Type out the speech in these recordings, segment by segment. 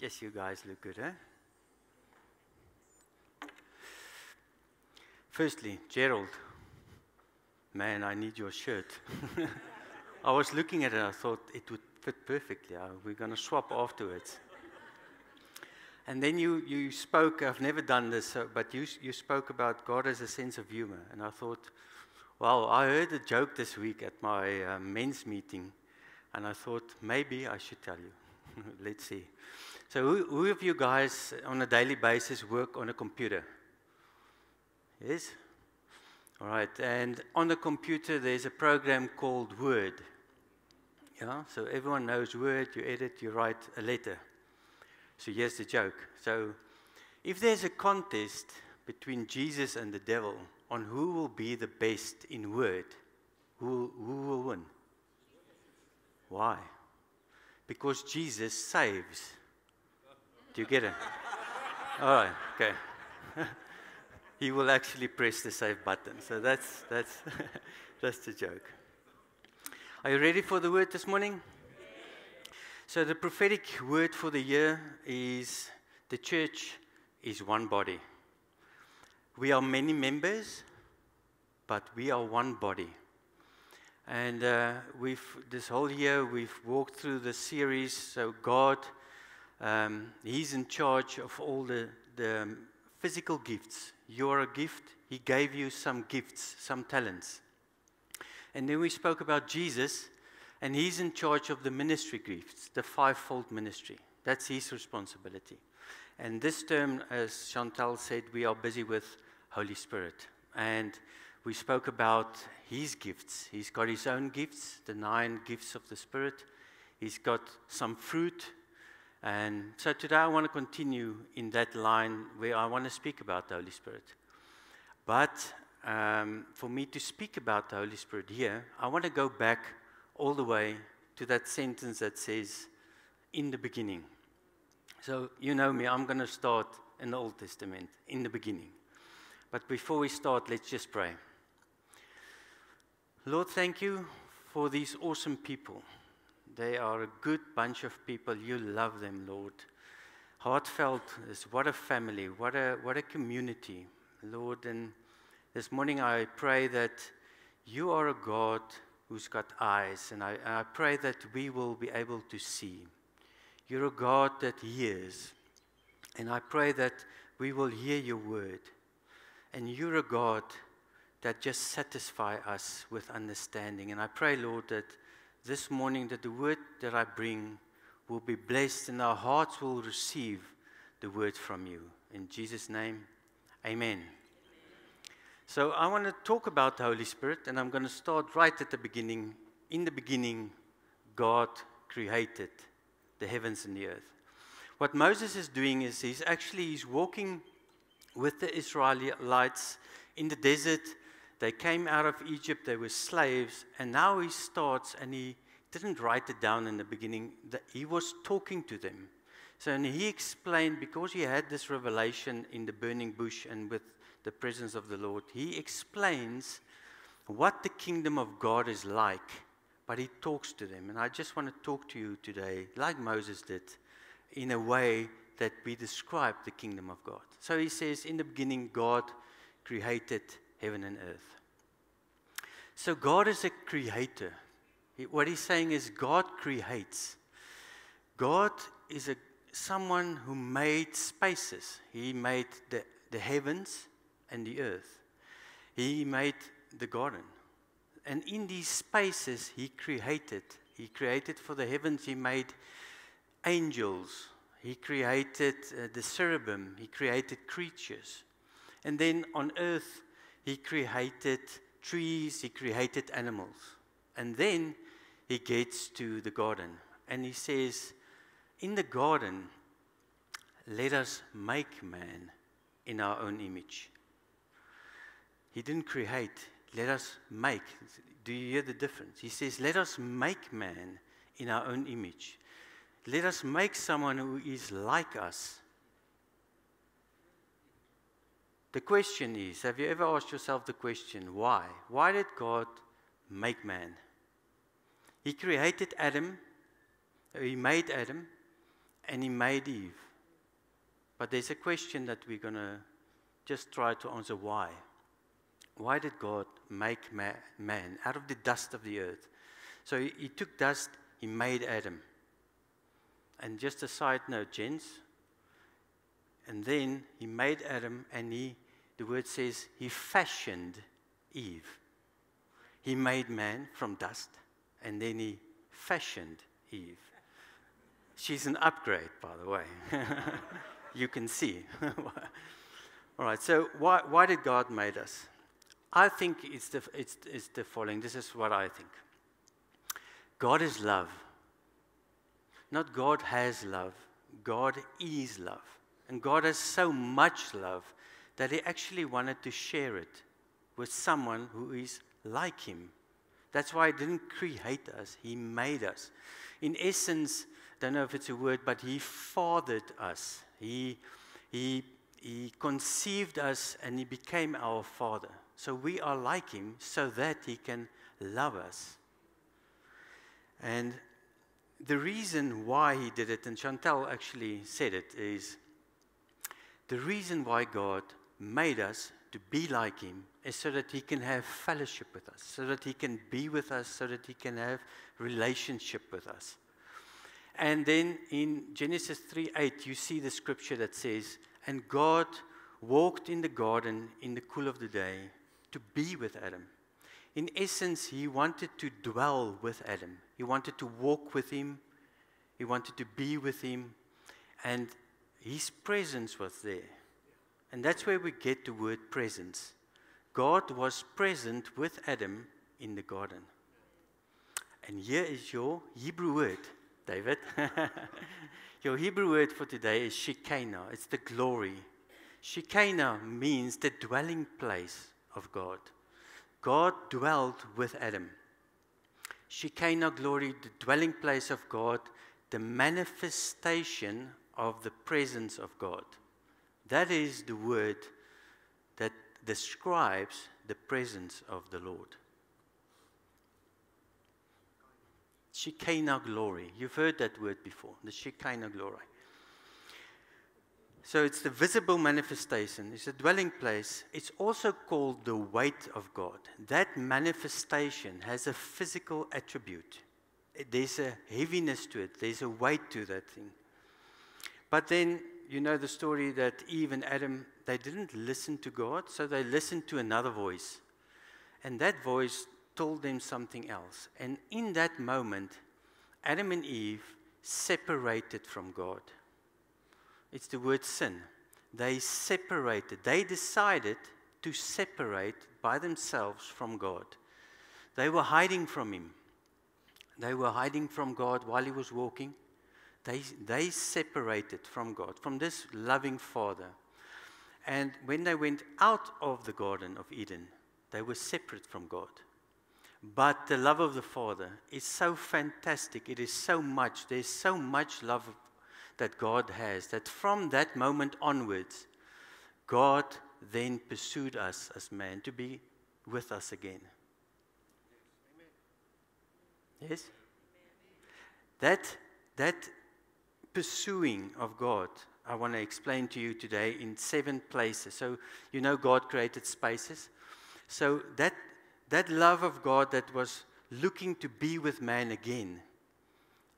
Yes, you guys look good, eh? Firstly, Gerald, man, I need your shirt. I was looking at it, I thought it would fit perfectly. We're going to swap afterwards. And then you spoke, I've never done this, but you spoke about God as a sense of humor. And I thought, well, I heard a joke this week at my men's meeting, and I thought maybe I should tell you. Let's see. So who of you guys on a daily basis work on a computer? Yes? All right. And on the computer, there's a program called Word. Yeah? So everyone knows Word. You edit, you write a letter. So here's the joke. So if there's a contest between Jesus and the devil on who will be the best in Word, who will win? Why? Because Jesus saves. Do you get it? All right, okay. He will actually press the save button. So that's that's the joke. Are you ready for the word this morning? So the prophetic word for the year is the church is one body. We are many members, but we are one body. And this whole year we've walked through the series. So God, He's in charge of all the physical gifts. You're a gift. He gave you some gifts, some talents. And then we spoke about Jesus, and He's in charge of the ministry gifts, the fivefold ministry. That's His responsibility. And this term, as Chantal said, we are busy with Holy Spirit. And we spoke about His gifts. He's got His own gifts, the 9 gifts of the Spirit. He's got some fruit. And so today I want to continue in that line where I want to speak about the Holy Spirit. But for me to speak about the Holy Spirit here, I want to go back all the way to that sentence that says, in the beginning. So you know me, I'm going to start in the Old Testament, in the beginning. But before we start, let's just pray. Lord, thank you for these awesome people. They are a good bunch of people. You love them, Lord. Heartfelt is what a family, what a community, Lord. And this morning I pray that you are a God who's got eyes, and I pray that we will be able to see. You're a God that hears, and I pray that we will hear your word. And you're a God that just satisfies us with understanding. And I pray, Lord, that this morning that the word that I bring will be blessed and our hearts will receive the word from you. In Jesus' name, amen. So I want to talk about the Holy Spirit, and I'm going to start right at the beginning. In the beginning, God created the heavens and the earth. What Moses is doing is he's walking with the Israelites in the desert. They came out of Egypt, they were slaves, and now he starts, and he didn't write it down in the beginning, that he was talking to them. So and he explained, because he had this revelation in the burning bush and with the presence of the Lord, he explains what the kingdom of God is like, but he talks to them. And I just want to talk to you today, like Moses did, in a way that we describe the kingdom of God. So he says, in the beginning, God created heaven and earth. So God is a creator. What he's saying is God creates. God is someone who made spaces. He made the heavens and the earth. He made the garden. And in these spaces he created. He created for the heavens, he made angels. He created the cherubim. He created creatures. And then on earth, he created trees, he created animals. And then he gets to the garden. And he says, in the garden, let us make man in our own image. He didn't create, let us make. Do you hear the difference? He says, let us make man in our own image. Let us make someone who is like us. The question is, have you ever asked yourself the question, why? Why did God make man? He created Adam, he made Adam, and he made Eve. But there's a question that we're going to just try to answer. Why? Why did God make man out of the dust of the earth? So he took dust, he made Adam. And just a side note, gents, and then he made Adam, and the word says, he fashioned Eve. He made man from dust, and then he fashioned Eve. She's an upgrade, by the way. You can see. All right, so why did God make us? I think it's the following. This is what I think. God is love. Not God has love. God is love. And God has so much love that he actually wanted to share it with someone who is like him. That's why he didn't create us. He made us. In essence, don't know if it's a word, but he fathered us. He conceived us and he became our father. So we are like him so that he can love us. And the reason why he did it, and Chantal actually said it, is the reason why God made us to be like him is so that he can have fellowship with us, so that he can be with us, so that he can have relationship with us. And then in Genesis 3:8, you see the scripture that says, and God walked in the garden in the cool of the day to be with Adam. In essence, he wanted to dwell with Adam. He wanted to walk with him. He wanted to be with him. And his presence was there. And that's where we get the word presence. God was present with Adam in the garden. And here is your Hebrew word, David. Your Hebrew word for today is Shekinah. It's the glory. Shekinah means the dwelling place of God. God dwelt with Adam. Shekinah glory, the dwelling place of God, the manifestation of the presence of God. That is the word that describes the presence of the Lord. Shekinah glory. You've heard that word before, the Shekinah glory. So it's the visible manifestation. It's a dwelling place. It's also called the weight of God. That manifestation has a physical attribute. There's a heaviness to it. There's a weight to that thing. But then, you know the story that Eve and Adam, they didn't listen to God, so they listened to another voice. And that voice told them something else. And in that moment, Adam and Eve separated from God. It's the word sin. They separated. They decided to separate by themselves from God. They were hiding from him. They were hiding from God while he was walking. They separated from God, from this loving Father. And when they went out of the Garden of Eden, they were separate from God. But the love of the Father is so fantastic. It is so much. There's so much love that God has, that from that moment onwards, God then pursued us as man to be with us again. Yes? That pursuing of God, I want to explain to you today in 7 places. So, you know God created spaces. So that love of God that was looking to be with man again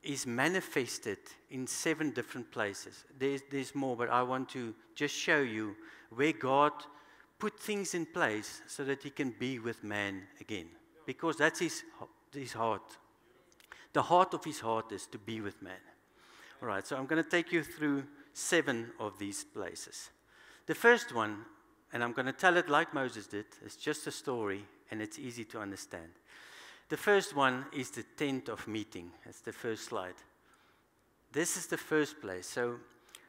is manifested in 7 different places. There's more, but I want to just show you where God put things in place so that he can be with man again. Because that's his heart. The heart of his heart is to be with man. All right, so I'm going to take you through 7 of these places. The first one, and I'm going to tell it like Moses did, it's just a story and it's easy to understand. The first one is the tent of meeting. That's the first slide. This is the first place. So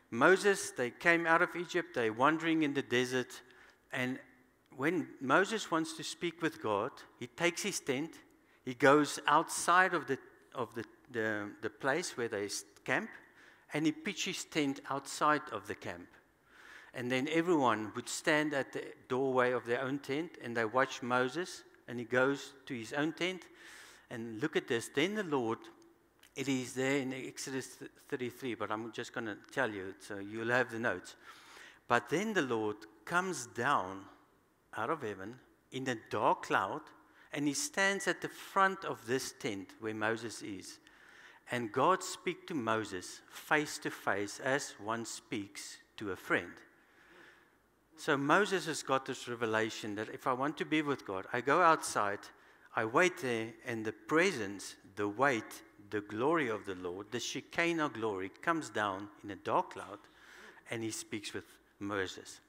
Moses, they came out of Egypt, they're wandering in the desert, and when Moses wants to speak with God, he takes his tent, he goes outside of the place where they camp, and he pitches his tent outside of the camp. And then everyone would stand at the doorway of their own tent, and they watch Moses, and he goes to his own tent, and look at this. Then the Lord It is there in Exodus 33, but I'm just going to tell you, so you'll have the notes. But then the Lord comes down out of heaven in a dark cloud, and he stands at the front of this tent where Moses is. And God speaks to Moses face to face as one speaks to a friend. So Moses has got this revelation that if I want to be with God, I go outside, I wait there, and the presence, the weight, the glory of the Lord, the Shekinah glory, comes down in a dark cloud, and he speaks with Moses.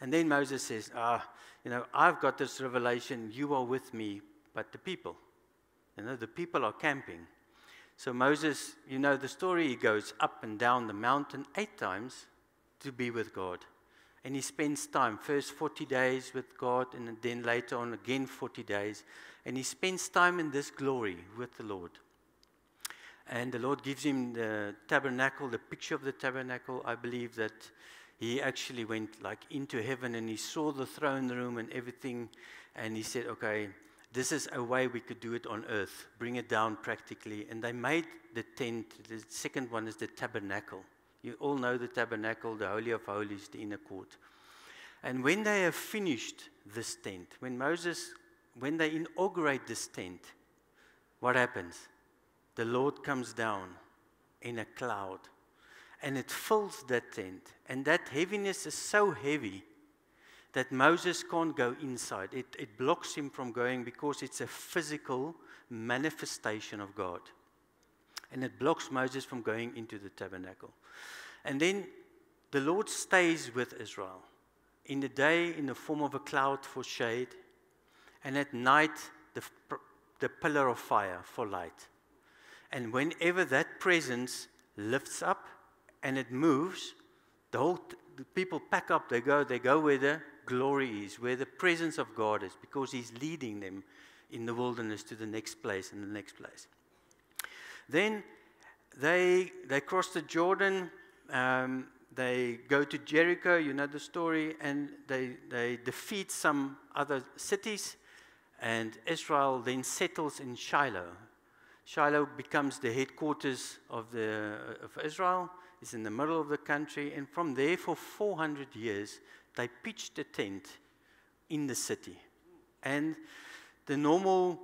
And then Moses says, I've got this revelation, you are with me, but the people, the people are camping. So Moses, the story, he goes up and down the mountain 8 times to be with God. And he spends time, first 40 days with God, and then later on again 40 days. And he spends time in this glory with the Lord. And the Lord gives him the tabernacle, the picture of the tabernacle. I believe that he actually went like into heaven and he saw the throne room and everything. And he said, okay, this is a way we could do it on earth, bring it down practically. And they made the tent. The second one is the tabernacle. You all know the tabernacle, the Holy of Holies, the inner court. And when they have finished this tent, when they inaugurate this tent, what happens? The Lord comes down in a cloud, and it fills that tent. And that heaviness is so heavy that Moses can't go inside. It blocks him from going because it's a physical manifestation of God. And it blocks Moses from going into the tabernacle. And then the Lord stays with Israel. In the day, in the form of a cloud for shade. And at night, the pillar of fire for light. And whenever that presence lifts up and it moves, the people pack up, they go where the glory is, where the presence of God is, because he's leading them in the wilderness to the next place and the next place. Then they cross the Jordan, they go to Jericho, you know the story, and they defeat some other cities, and Israel then settles in Shiloh. Shiloh becomes the headquarters of Israel. It's in the middle of the country, and from there for 400 years, they pitched a tent in the city. And the normal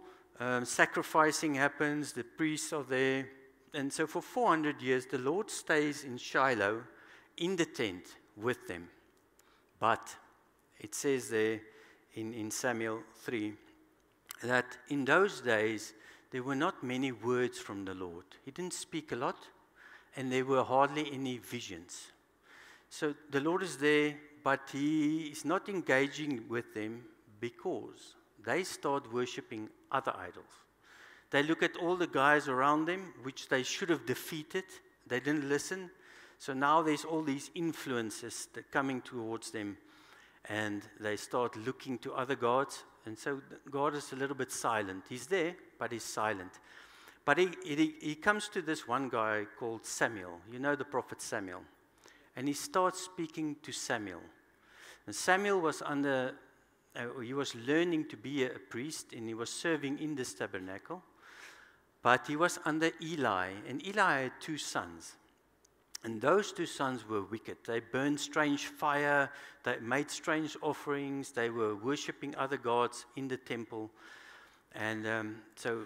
sacrificing happens, the priests are there, and so for 400 years, the Lord stays in Shiloh in the tent with them. But it says there in Samuel 3 that in those days, there were not many words from the Lord. He didn't speak a lot, and there were hardly any visions. So the Lord is there, but he is not engaging with them because they start worshiping other idols. They look at all the guys around them, which they should have defeated. They didn't listen. So now there's all these influences that coming towards them, and they start looking to other gods. And so God is a little bit silent. He's there, but he's silent. But he comes to this one guy called Samuel. You know the prophet Samuel. And he starts speaking to Samuel. And Samuel was he was learning to be a priest, and he was serving in this tabernacle. But he was under Eli, and Eli had 2 sons. And those 2 sons were wicked. They burned strange fire, they made strange offerings, they were worshipping other gods in the temple. And so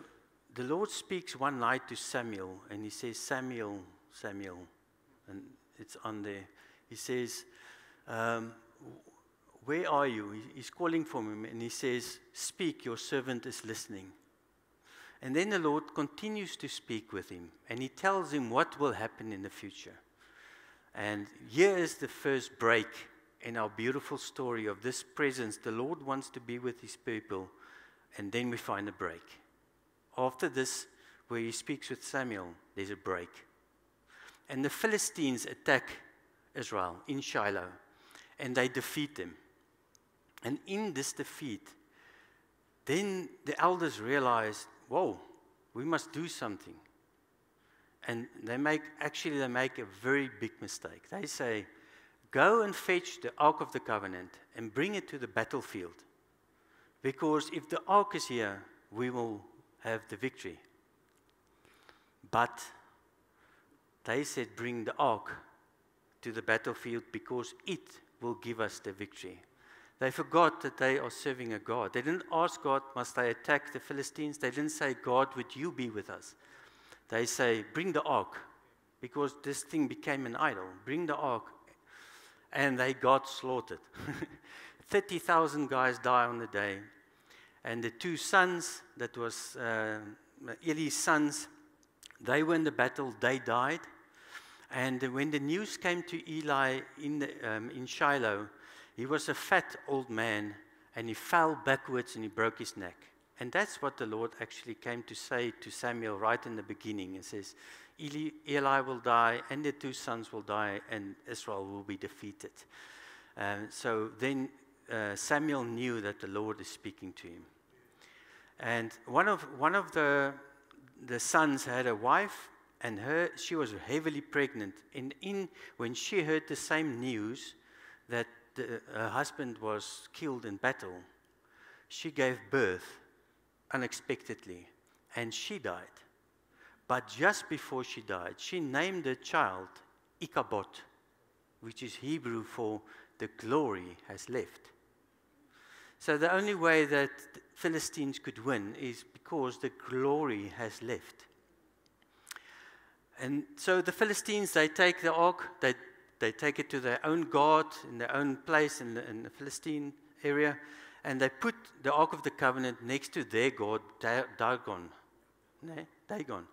the Lord speaks one night to Samuel, and he says, Samuel, Samuel, and it's on there. He says, where are you? He's calling for him, and he says, speak, your servant is listening. And then the Lord continues to speak with him, and he tells him what will happen in the future. And here is the first break in our beautiful story of this presence. The Lord wants to be with his people, and then we find a break. After this, where he speaks with Samuel, there's a break. And the Philistines attack Israel in Shiloh, and they defeat them. And in this defeat, then the elders realized, whoa, we must do something. And they make a very big mistake. They say, go and fetch the Ark of the Covenant and bring it to the battlefield. Because if the Ark is here, we will have the victory. But they said, bring the ark to the battlefield because it will give us the victory. They forgot that they are serving a God. They didn't ask God, must I attack the Philistines? They didn't say, God, would you be with us? They say, bring the ark, because this thing became an idol. Bring the ark. And they got slaughtered. 30,000 guys die on the day. And the two sons, that was Eli's sons, they were in the battle, they died. And when the news came to Eli in Shiloh, he was a fat old man, and he fell backwards and he broke his neck. And that's what the Lord actually came to say to Samuel right in the beginning. It says, Eli will die, and the two sons will die, and Israel will be defeated. So then Samuel knew that the Lord is speaking to him. And one of the sons had a wife, and she was heavily pregnant. And when she heard the same news that her husband was killed in battle, she gave birth unexpectedly, and she died. But just before she died, she named the child Ichabod, which is Hebrew for the glory has left. So the only way that the Philistines could win is because the glory has left. And so the Philistines, they take the ark, they take it to their own god in their own place in the Philistine area, and they put the Ark of the Covenant next to their god, Dagon. Dagon.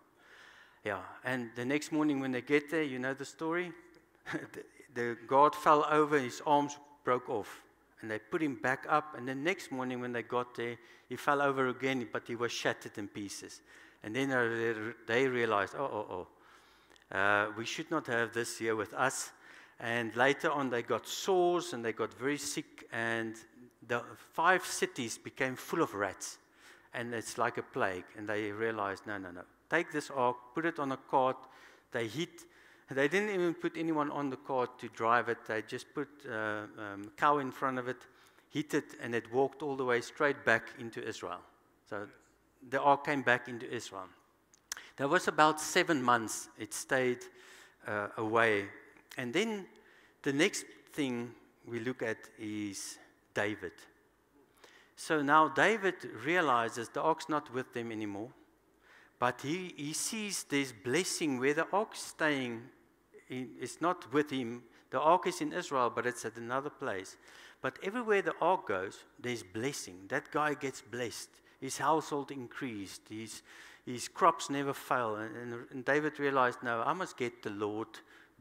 Yeah, and the next morning when they get there, you know the story? the god fell over, his arms broke off, and they put him back up, and the next morning when they got there, he fell over again, but he was shattered in pieces. And then they realized, we should not have this here with us. And later on, they got sores, and they got very sick, and the 5 cities became full of rats, and it's like a plague. And they realized, no. Take this ark, put it on a cart. They didn't even put anyone on the cart to drive it. They just put a cow in front of it, hit it, and it walked all the way straight back into Israel. So the ark came back into Israel. There was about 7 months it stayed away. And then the next thing we look at is David. So now David realizes the ark's not with them anymore, but he sees this blessing where the ark's staying. It's not with him. The ark is in Israel, but it's at another place. But everywhere the ark goes, there's blessing. That guy gets blessed. His household increased. His crops never fail. And David realized, no, I must get the Lord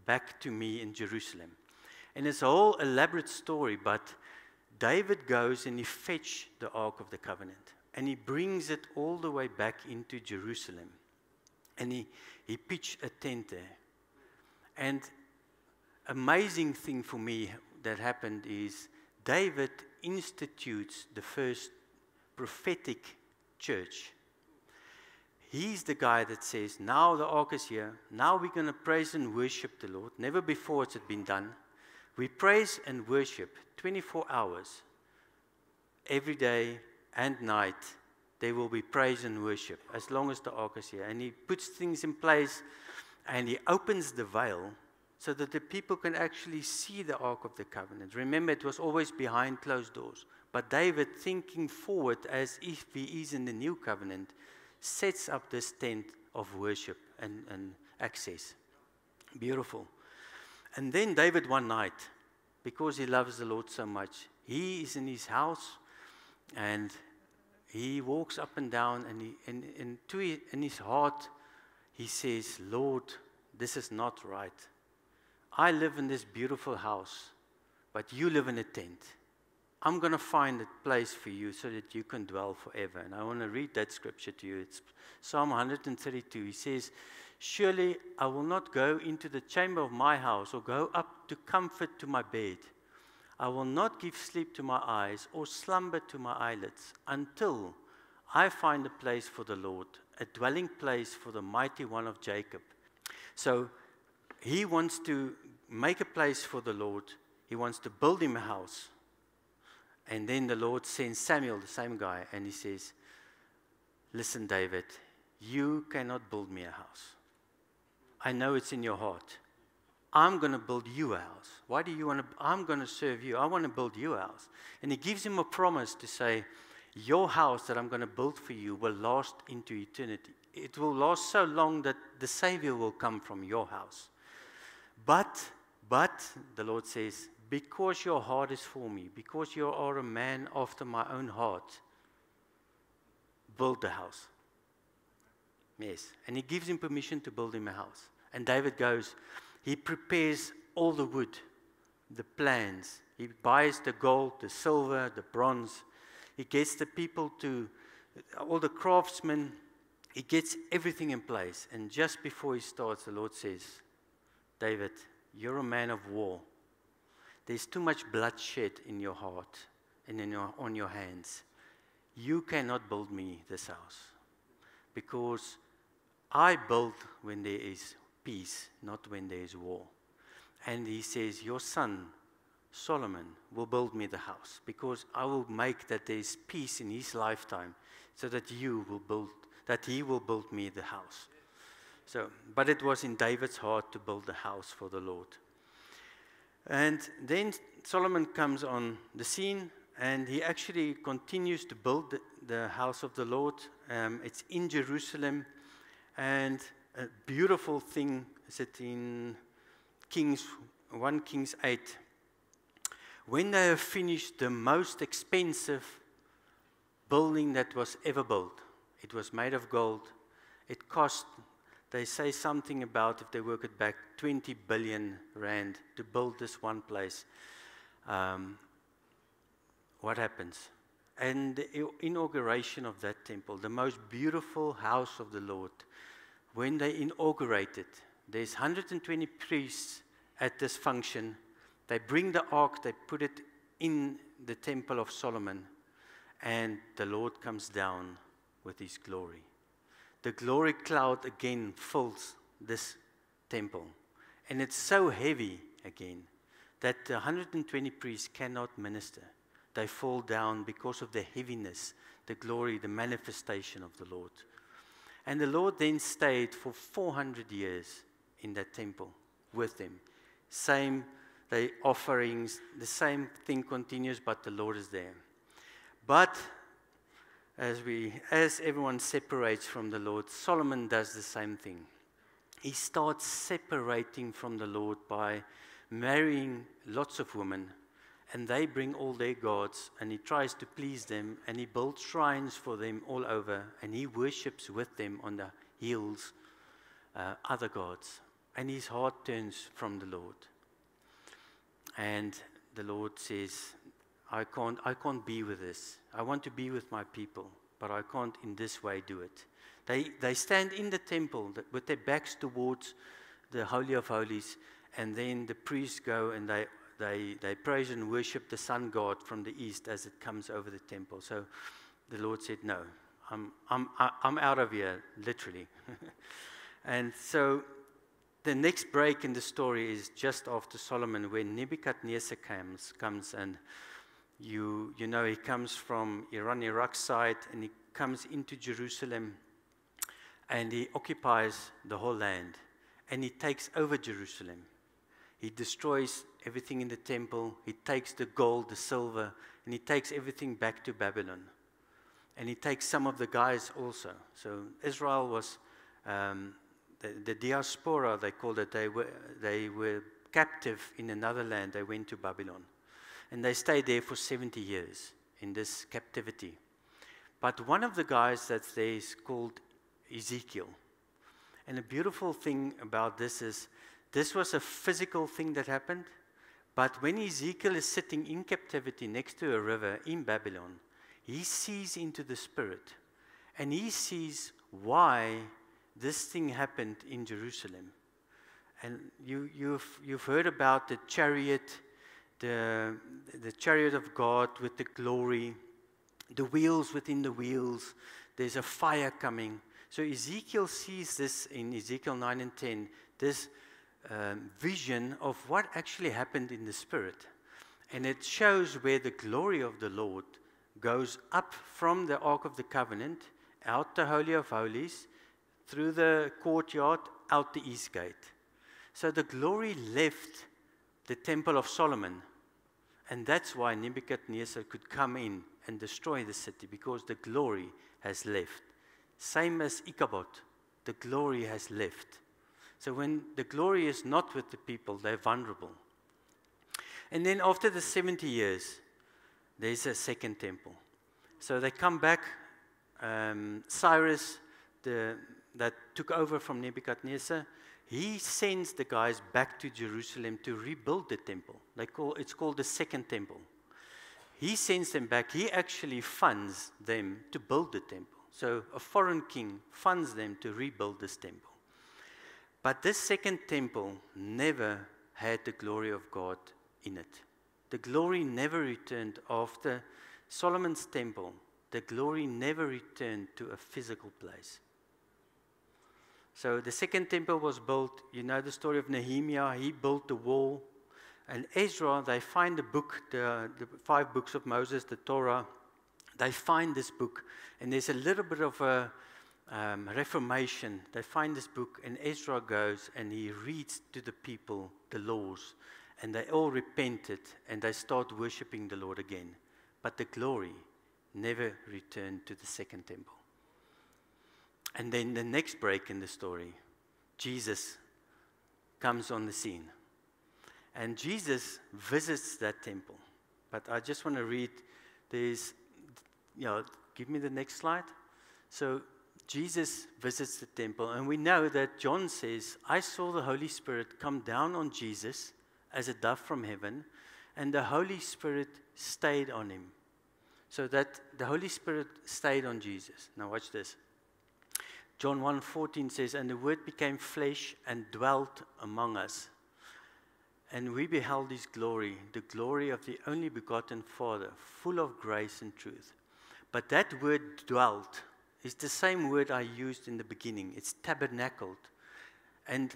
back to me in Jerusalem. And it's a whole elaborate story, but David goes and he fetches the Ark of the Covenant, and he brings it all the way back into Jerusalem. And he pitched a tent there. And amazing thing for me that happened is David institutes the first prophetic church. He's the guy that says, now the ark is here. Now we're going to praise and worship the Lord. Never before has it been done. We praise and worship 24 hours. Every day and night, there will be praise and worship as long as the ark is here. And he puts things in place, and he opens the veil so that the people can actually see the Ark of the Covenant. Remember, it was always behind closed doors. But David, thinking forward as if he is in the new covenant, sets up this tent of worship and access. Beautiful. And then David one night, because he loves the Lord so much, he is in his house and he walks up and down, and in his heart he says, Lord, this is not right. I live in this beautiful house, but you live in a tent. I'm going to find a place for you so that you can dwell forever. And I want to read that scripture to you. It's Psalm 132. He says, surely I will not go into the chamber of my house or go up to comfort to my bed. I will not give sleep to my eyes or slumber to my eyelids until I find a place for the Lord, a dwelling place for the mighty one of Jacob. So he wants to make a place for the Lord. He wants to build him a house. And then the Lord sends Samuel, the same guy, and he says, listen, David, you cannot build me a house. I know it's in your heart. I'm going to build you a house. Why do you want to? I'm going to serve you. I want to build you a house. And he gives him a promise to say, your house that I'm going to build for you will last into eternity. It will last so long that the Savior will come from your house. But, the Lord says, because your heart is for me, because you are a man after my own heart, build the house. Yes. And he gives him permission to build him a house. And David goes, he prepares all the wood, the plans. He buys the gold, the silver, the bronze. He gets the people all the craftsmen. He gets everything in place. And just before he starts, the Lord says, David, you're a man of war. There's too much bloodshed in your heart and on your hands. You cannot build me this house. Because I build when there is peace, not when there is war. And he says, your son, Solomon, will build me the house, because I will make that there is peace in his lifetime, so that he will build me the house. But it was in David's heart to build the house for the Lord. And then Solomon comes on the scene, and he actually continues to build the house of the Lord. It's in Jerusalem, and a beautiful thing is it in 1 Kings 8. When they have finished the most expensive building that was ever built, it was made of gold. It cost, they say something about, if they work it back, 20 billion rand to build this one place. What happens? And the inauguration of that temple, the most beautiful house of the Lord, when they inaugurate it, there's 120 priests at this function. They bring the ark, they put it in the temple of Solomon, and the Lord comes down with his glory. The glory cloud again fills this temple. And it's so heavy again that the 120 priests cannot minister. They fall down because of the heaviness, the glory, the manifestation of the Lord. And the Lord then stayed for 400 years in that temple with them. The offerings, the same thing continues, but the Lord is there. But as everyone separates from the Lord, Solomon does the same thing. He starts separating from the Lord by marrying lots of women, and they bring all their gods, and he tries to please them, and he builds shrines for them all over, and he worships with them on the hills other gods. And his heart turns from the Lord. And the Lord says, I can't be with this. I want to be with my people, but I can't in this way do it. They stand in the temple with their backs towards the Holy of Holies, and then the priests go and they praise and worship the sun god from the east as it comes over the temple. So the Lord said, no, I'm out of here, literally. And so the next break in the story is just after Solomon, when Nebuchadnezzar comes and you know he comes from Iraq side, and he comes into Jerusalem, and he occupies the whole land, and he takes over Jerusalem. He destroys everything in the temple. He takes the gold, the silver, and he takes everything back to Babylon. And he takes some of the guys also. So Israel was the diaspora, they called it. They were captive in another land. They went to Babylon. And they stayed there for 70 years in this captivity. But one of the guys that's there is called Ezekiel. And the beautiful thing about this is, this was a physical thing that happened. But when Ezekiel is sitting in captivity next to a river in Babylon, he sees into the spirit. And he sees why this thing happened in Jerusalem. And you've heard about the chariot, the chariot of God with the glory, the wheels within the wheels. There's a fire coming. So Ezekiel sees this in Ezekiel 9 and 10, this vision of what actually happened in the spirit. And it shows where the glory of the Lord goes up from the Ark of the Covenant, out the Holy of Holies, through the courtyard, out the east gate. So the glory left the Temple of Solomon. And that's why Nebuchadnezzar could come in and destroy the city, because the glory has left. Same as Ichabod, the glory has left. So when the glory is not with the people, they're vulnerable. And then after the 70 years, there's a second temple. So they come back. Cyrus, that took over from Nebuchadnezzar, he sends the guys back to Jerusalem to rebuild the temple. It's called the second temple. He sends them back. He actually funds them to build the temple. So a foreign king funds them to rebuild this temple. But this second temple never had the glory of God in it. The glory never returned after Solomon's temple. The glory never returned to a physical place. So the second temple was built. You know the story of Nehemiah. He built the wall. And Ezra, they find the book, the 5 books of Moses, the Torah. They find this book. And there's a little bit of a reformation. They find this book, and Ezra goes and he reads to the people the laws. And they all repented, and they start worshiping the Lord again. But the glory never returned to the second temple. And then the next break in the story, Jesus comes on the scene. And Jesus visits that temple. But I just want to read, give me the next slide. So Jesus visits the temple, and we know that John says, I saw the Holy Spirit come down on Jesus as a dove from heaven, and the Holy Spirit stayed on him. So that the Holy Spirit stayed on Jesus. Now watch this. John 1:14 says, and the Word became flesh and dwelt among us. And we beheld his glory, the glory of the only begotten Father, full of grace and truth. But that word dwelt is the same word I used in the beginning. It's tabernacled. And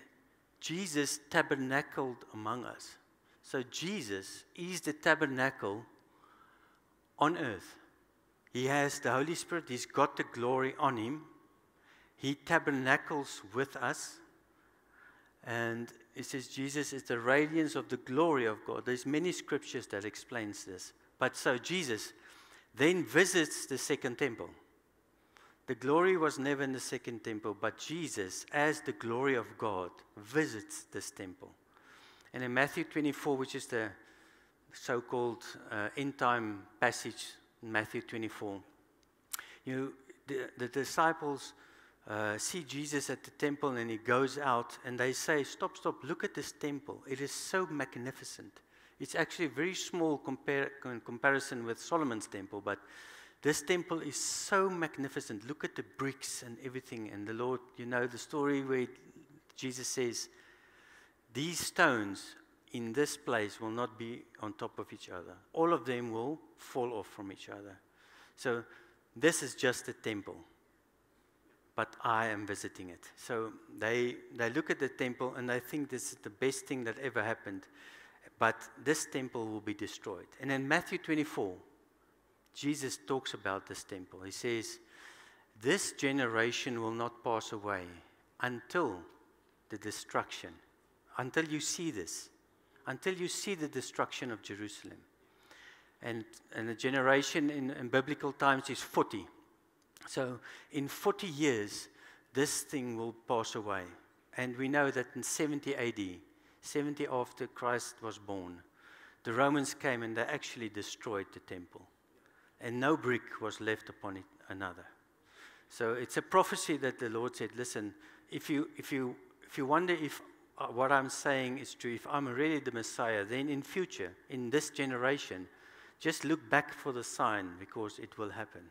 Jesus tabernacled among us. So Jesus is the tabernacle on earth. He has the Holy Spirit. He's got the glory on him. He tabernacles with us. And it says Jesus is the radiance of the glory of God. There's many scriptures that explains this. But so Jesus then visits the second temple. The glory was never in the second temple, but Jesus, as the glory of God, visits this temple. And in Matthew 24, which is the so-called end-time passage, in Matthew 24, the disciples see Jesus at the temple, and he goes out, and they say, stop, look at this temple. It is so magnificent. It's actually very small in comparison with Solomon's temple, but this temple is so magnificent. Look at the bricks and everything. And the Lord, you know the story where Jesus says, these stones in this place will not be on top of each other. All of them will fall off from each other. So this is just a temple. But I am visiting it. So they look at the temple and they think this is the best thing that ever happened. But this temple will be destroyed. And in Matthew 24, Jesus talks about this temple. He says, this generation will not pass away until the destruction, until you see this, until you see the destruction of Jerusalem. And a generation in biblical times is 40. So in 40 years, this thing will pass away. And we know that in 70 AD, 70 after Christ was born, the Romans came and they actually destroyed the temple. And no brick was left upon it another. So it's a prophecy that the Lord said, listen, if you wonder if what I'm saying is true, if I'm really the Messiah, then in future, in this generation, just look back for the sign, because it will happen.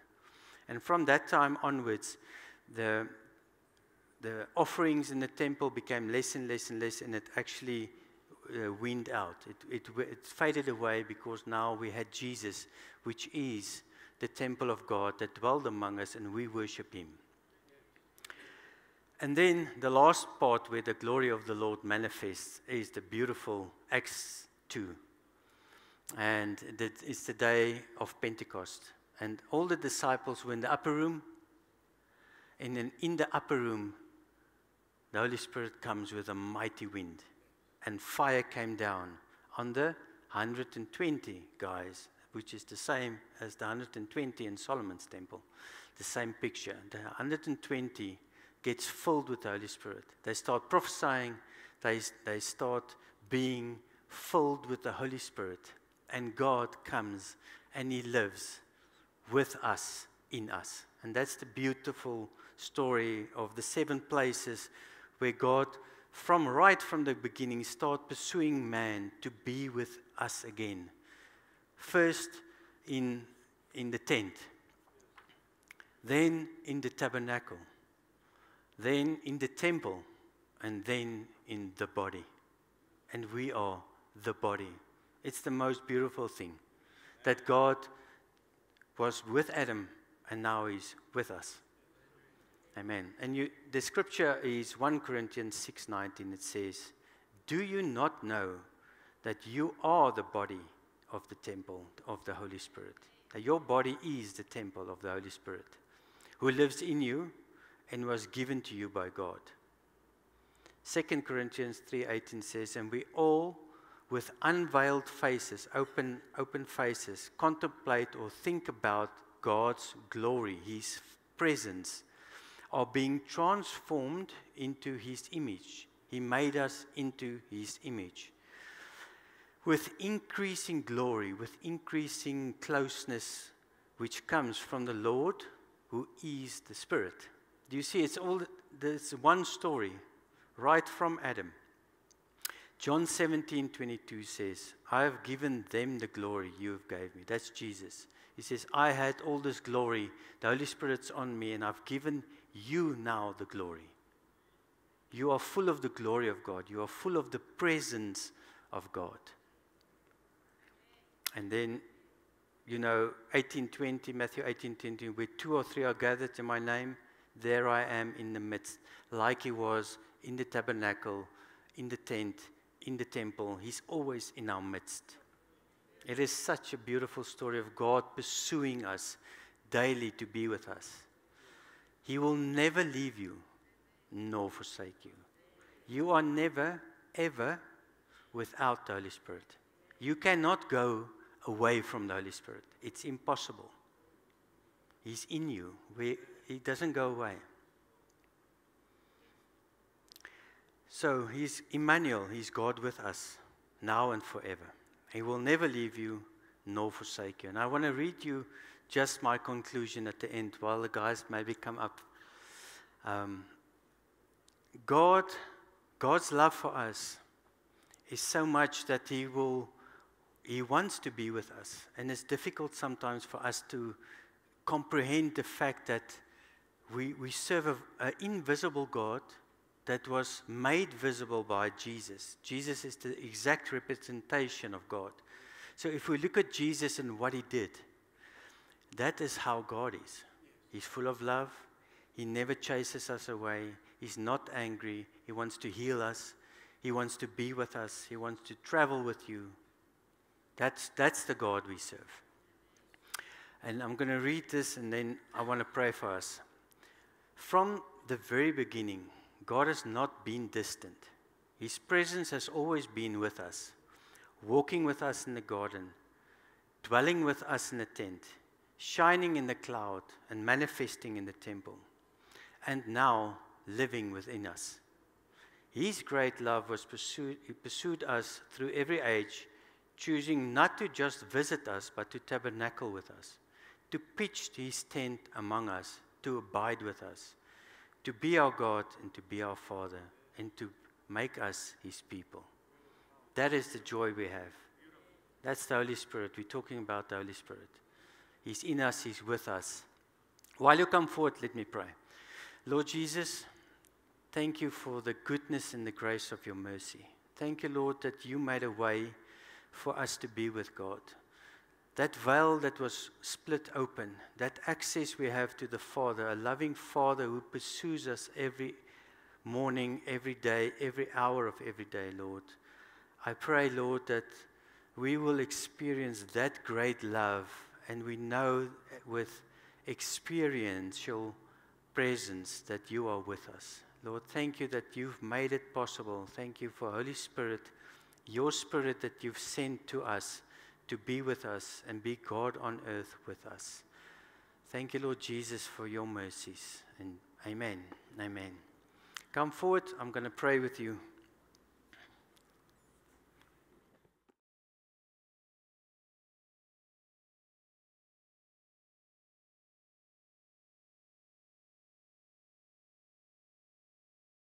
And from that time onwards, the offerings in the temple became less and less and less, and it actually weaned out. It faded away, because now we had Jesus, which is the temple of God that dwelled among us, and we worship him. And then the last part where the glory of the Lord manifests is the beautiful Acts 2. And it's the day of Pentecost. And all the disciples were in the upper room. And then in the upper room, the Holy Spirit comes with a mighty wind, and fire came down on the 120 guys, which is the same as the 120 in Solomon's temple. The same picture. The 120 gets filled with the Holy Spirit. They start prophesying. They start being filled with the Holy Spirit. And God comes and He lives with us, in us. And that's the beautiful story of the 7 places where God, right from the beginning, start pursuing man to be with us again. First in the tent, then in the tabernacle, then in the temple, and then in the body. And we are the body. It's the most beautiful thing that God was with Adam and now He's with us. Amen. And the scripture is 1 Corinthians 6:19. It says, "Do you not know that you are the body of the temple of the Holy Spirit? That your body is the temple of the Holy Spirit, who lives in you and was given to you by God." 2 Corinthians 3:18 says, "And we all, with unveiled faces, open faces, contemplate or think about God's glory, His presence, are being transformed into His image." He made us into His image. With increasing glory, with increasing closeness, which comes from the Lord, who is the Spirit. Do you see? There's one story, right from Adam. John 17:22 says, "I have given them the glory you have gave me." That's Jesus. He says, "I had all this glory, the Holy Spirit's on me, and I've given you now the glory." You are full of the glory of God. You are full of the presence of God. And then, 18:20, Matthew 18:20, "Where 2 or 3 are gathered in my name, there I am in the midst," like He was in the tabernacle, in the tent, in the temple. He's always in our midst. It is such a beautiful story of God pursuing us daily to be with us. He will never leave you nor forsake you. You are never, ever without the Holy Spirit. You cannot go away from the Holy Spirit. It's impossible. He's in you. He doesn't go away. So He's Emmanuel. He's God with us now and forever. He will never leave you nor forsake you. And I want to read you just my conclusion at the end while the guys maybe come up. God's love for us is so much that He wants to be with us. And it's difficult sometimes for us to comprehend the fact that we serve an invisible God that was made visible by Jesus. Jesus is the exact representation of God. So if we look at Jesus and what He did, that is how God is. He's full of love. He never chases us away. He's not angry. He wants to heal us. He wants to be with us. He wants to travel with you. That's the God we serve. And I'm going to read this and then I want to pray for us. From the very beginning, God has not been distant. His presence has always been with us, walking with us in the garden, dwelling with us in the tent, shining in the cloud and manifesting in the temple, and now living within us. His great love was pursued us through every age, choosing not to just visit us, but to tabernacle with us, to pitch His tent among us, to abide with us, to be our God and to be our Father, and to make us His people. That is the joy we have. That's the Holy Spirit. We're talking about the Holy Spirit. He's in us. He's with us. While you come forward, let me pray. Lord Jesus, thank you for the goodness and the grace of your mercy. Thank you, Lord, that you made a way for us to be with God. That veil that was split open, that access we have to the Father, a loving Father who pursues us every morning, every day, every hour of every day, Lord. I pray, Lord, that we will experience that great love, and we know with experiential presence that you are with us. Lord, thank you that you've made it possible. Thank you for Holy Spirit, your Spirit that you've sent to us to be with us and be God on earth with us. Thank you, Lord Jesus, for your mercies. And amen. Amen. Come forward. I'm going to pray with you.